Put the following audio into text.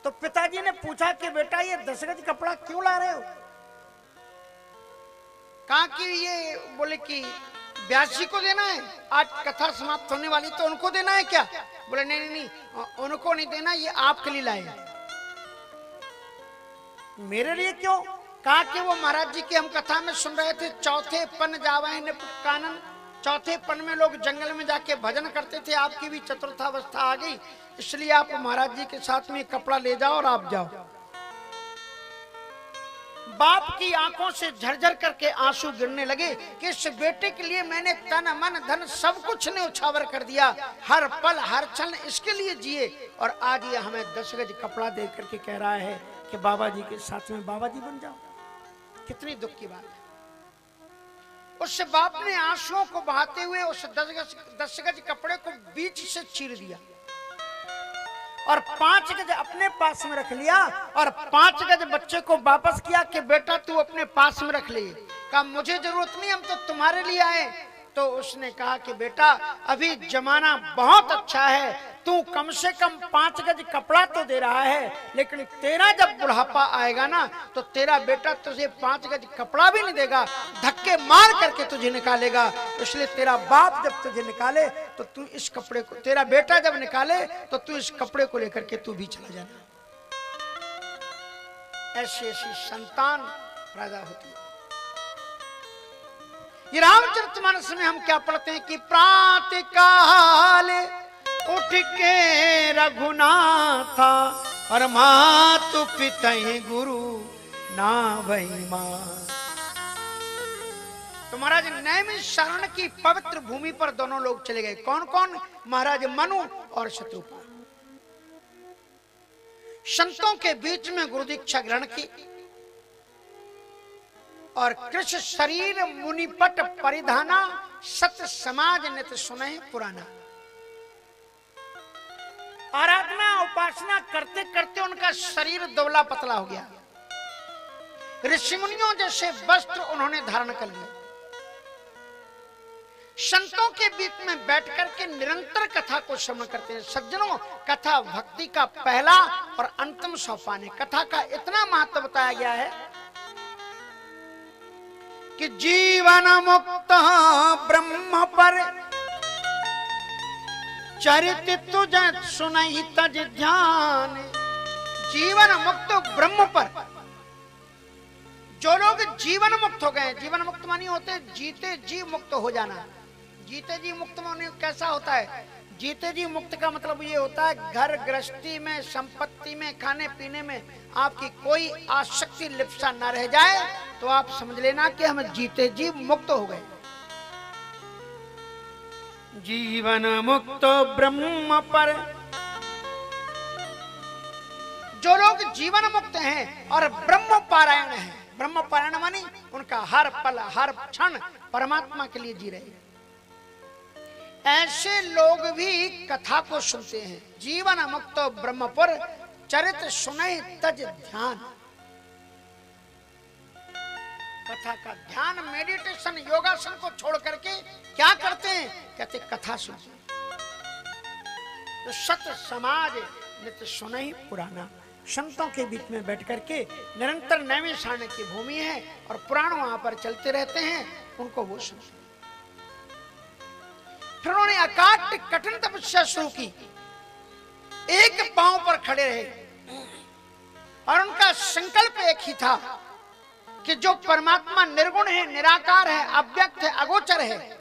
तो पिताजी ने पूछा कि बेटा ये 10 गज कपड़ा क्यों ला रहे हो? कहा कि ये, बोले कि व्यास जी को देना है, आज कथा समाप्त होने वाली तो उनको देना है क्या? बोले नहीं नहीं नहीं, उनको नहीं देना, ये आपके लिए लाए। मेरे लिए क्यों? कहा कि वो महाराज जी की हम कथा में सुन रहे थे, चौथे पन जावे ने कानन, चौथे पन में लोग जंगल में जाके भजन करते थे, आपकी भी चतुर्थावस्था आ गई, इसलिए आप महाराज जी के साथ में कपड़ा ले जाओ और आप जाओ। बाप की आंखों से झरझर करके आंसू गिरने लगे कि इस बेटे के लिए मैंने तन मन धन सब कुछ न्यौछावर कर दिया, हर पल हर क्षण इसके लिए जिए, और आज ये हमें 10 गज कपड़ा दे करके कह रहा है कि बाबा जी के साथ में बाबा जी बन जाओ। कितनी दुख की बात है। उस बाप ने आंसुओं को बहाते हुए उस 10 गज कपड़े को बीच से चीर दिया और 5 गज अपने पास में रख लिया और 5 गज बच्चे को वापस किया कि बेटा तू अपने पास में रख ले। कहा मुझे जरूरत नहीं, हम तो तुम्हारे लिए आए। तो उसने कहा कि बेटा अभी जमाना बहुत अच्छा है, तू कम से कम 5 गज कपड़ा तो दे रहा है, लेकिन तेरा जब बुढ़ापा आएगा ना तो तेरा बेटा तुझे 5 गज कपड़ा भी नहीं देगा, धक्के मार करके तुझे निकालेगा। इसलिए तेरा बाप जब तुझे निकाले तो तू इस कपड़े को, तेरा बेटा जब निकाले तो तू इस कपड़े को लेकर के तू भी चला जाना। ऐसी ऐसी संतान पैदा होती है। ये रामचरितमानस में हम क्या पढ़ते हैं कि प्रातः काल उठ के रघुनाथा और मातु पितहि गुरु ना वही मां। तो महाराज नैमिषारण्य की पवित्र भूमि पर दोनों लोग चले गए। कौन कौन? महाराज मनु और शत्रुपा। संतों के बीच में गुरु दीक्षा ग्रहण की और कृष्ण शरीर मुनिपट परिधाना, सत समाज नित सुने पुराना। आराधना उपासना करते करते उनका शरीर दुबला पतला हो गया, ऋषि मुनियों जैसे वस्त्र उन्होंने धारण कर लिए। संतों के बीच में बैठ करके निरंतर कथा को श्रवण करते हैं। सज्जनों, कथा भक्ति का पहला और अंतिम सोपान है। कथा का इतना महत्व बताया गया है कि जीवन मुक्त ब्रह्म पर चरित तुझ सुनहि तज ध्यान। जीवन मुक्त ब्रह्म पर, जो लोग जीवन मुक्त हो गए, जीवन मुक्त मानी होते जीते जी मुक्त हो जाना। जीते जी मुक्त माने कैसा होता है? जीते जी मुक्त का मतलब ये होता है घर गृहस्थी में, संपत्ति में, खाने पीने में आपकी कोई आसक्ति लिप्सा न रह जाए, तो आप समझ लेना कि हम जीते जी मुक्त हो गए। जीवन मुक्त ब्रह्म पर, जो लोग जीवन मुक्त हैं और ब्रह्म पारायण हैं, ब्रह्म पारायण मानी उनका हर पल हर क्षण परमात्मा के लिए जी रहे हैं, ऐसे लोग भी कथा को सुनते हैं। जीवन मुक्त ब्रह्म पर चरित सुने तज ध्यान। कथा का ध्यान, मेडिटेशन, योगासन को छोड़ करके क्या करते हैं? कहते कथा सुनते हैं। तो सत समाज नित सुने पुराना। संतों के बीच में बैठ करके निरंतर नैमिषारण्य की भूमि है और पुराण वहां पर चलते रहते हैं, उनको वो सुनते। फिर उन्होंने अकाट कठिन तपस्या शुरू की, एक पांव पर खड़े रहे और उनका संकल्प एक ही था कि जो परमात्मा निर्गुण है, निराकार है, अव्यक्त है, अगोचर है,